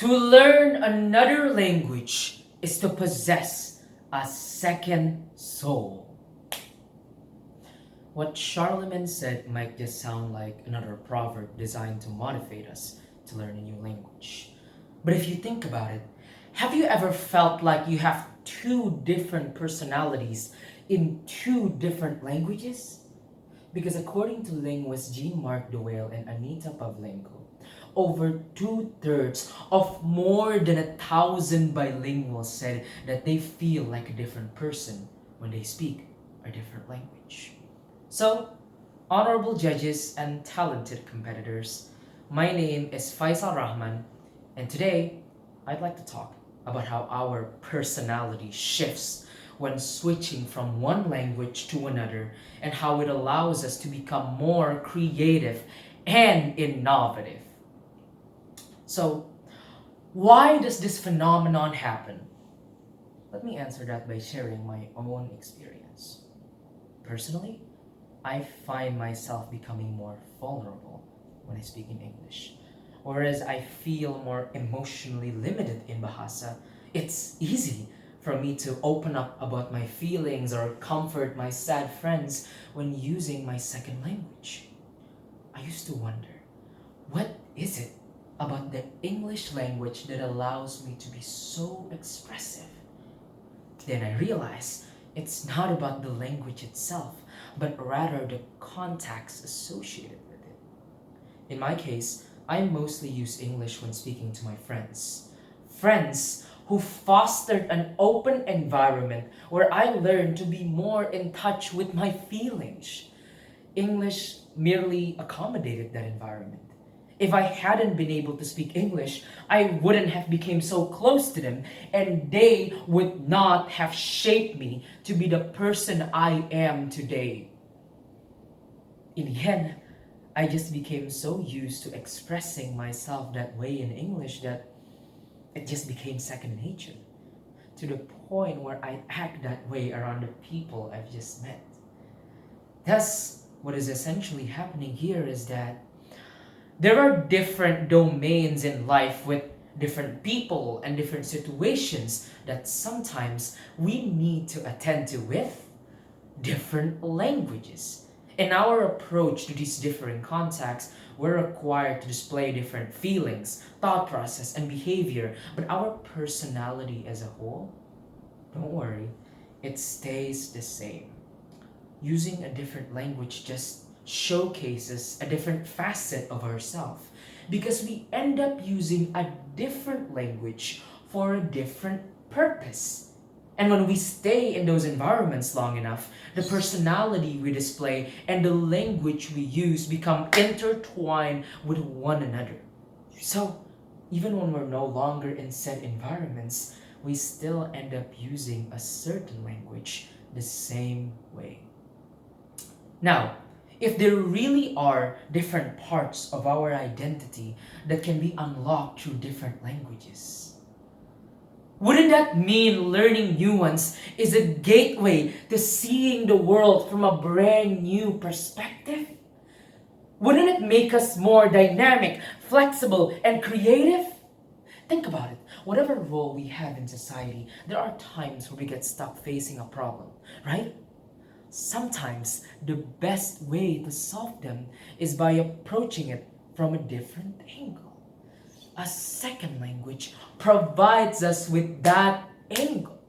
To learn another language is to possess a second soul. What Charlemagne said might just sound like another proverb designed to motivate us to learn a new language. But if you think about it, have you ever felt like you have two different personalities in two different languages? Because according to linguists Jean-Marc Dewale and Anita Pavlenko, over two-thirds of more than 1,000 bilinguals said that they feel like a different person when they speak a different language. So, honorable judges and talented competitors, my name is Faisal Rahman, and today I'd like to talk about how our personality shifts when switching from one language to another and how it allows us to become more creative and innovative. So, why does this phenomenon happen? Let me answer that by sharing my own experience. Personally, I find myself becoming more vulnerable when I speak in English. Whereas I feel more emotionally limited in Bahasa, it's easy for me to open up about my feelings or comfort my sad friends when using my second language. I used to wonder, what is it about the English language that allows me to be so expressive? Then I realized it's not about the language itself, but rather the context associated with it. In my case, I mostly use English when speaking to my friends. Friends who fostered an open environment where I learned to be more in touch with my feelings. English merely accommodated that environment. If I hadn't been able to speak English, I wouldn't have become so close to them, and they would not have shaped me to be the person I am today. In the end, I just became so used to expressing myself that way in English that it just became second nature, to the point where I act that way around the people I've just met. Thus, what is essentially happening here is that there are different domains in life with different people and different situations that sometimes we need to attend to with different languages. In our approach to these different contexts, we're required to display different feelings, thought process, and behavior, but our personality as a whole, don't worry, it stays the same. Using a different language just showcases a different facet of ourselves because we end up using a different language for a different purpose. And when we stay in those environments long enough, the personality we display and the language we use become intertwined with one another. So, even when we're no longer in said environments, we still end up using a certain language the same way. Now, if there really are different parts of our identity that can be unlocked through different languages, wouldn't that mean learning new ones is a gateway to seeing the world from a brand new perspective? Wouldn't it make us more dynamic, flexible, and creative? Think about it. Whatever role we have in society, there are times where we get stuck facing a problem, right? Sometimes the best way to solve them is by approaching it from a different angle. A second language provides us with that angle.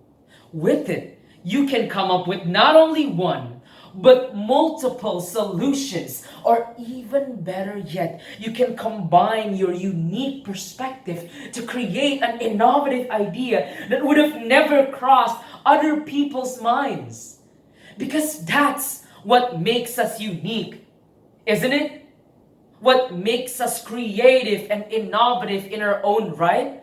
With it, you can come up with not only one, but multiple solutions, or even better yet, you can combine your unique perspective to create an innovative idea that would have never crossed other people's minds. Because that's what makes us unique, isn't it? What makes us creative and innovative in our own right?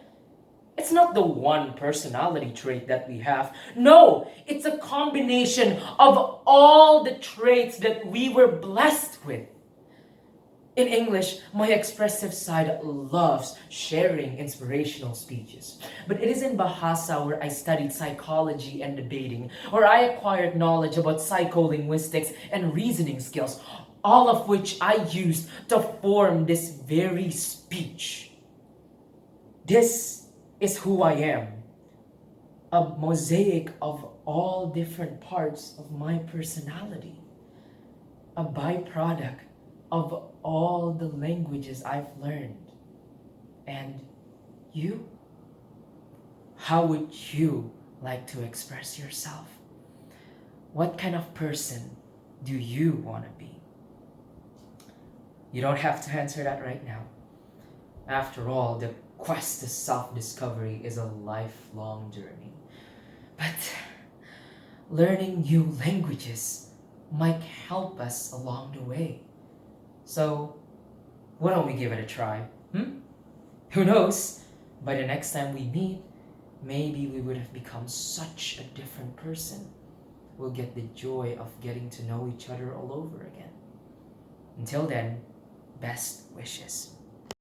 It's not the one personality trait that we have. No, it's a combination of all the traits that we were blessed with. In English, my expressive side loves sharing inspirational speeches. But it is in Bahasa where I studied psychology and debating, where I acquired knowledge about psycholinguistics and reasoning skills, all of which I used to form this very speech. This is who I am, a mosaic of all different parts of my personality, a byproduct of all the languages I've learned. And you? How would you like to express yourself? What kind of person do you want to be? You don't have to answer that right now. After all, the quest to self discovery is a lifelong journey. But learning new languages might help us along the way. So, why don't we give it a try? Hmm? Who knows? By the next time we meet, maybe we would have become such a different person. We'll get the joy of getting to know each other all over again. Until then, best wishes.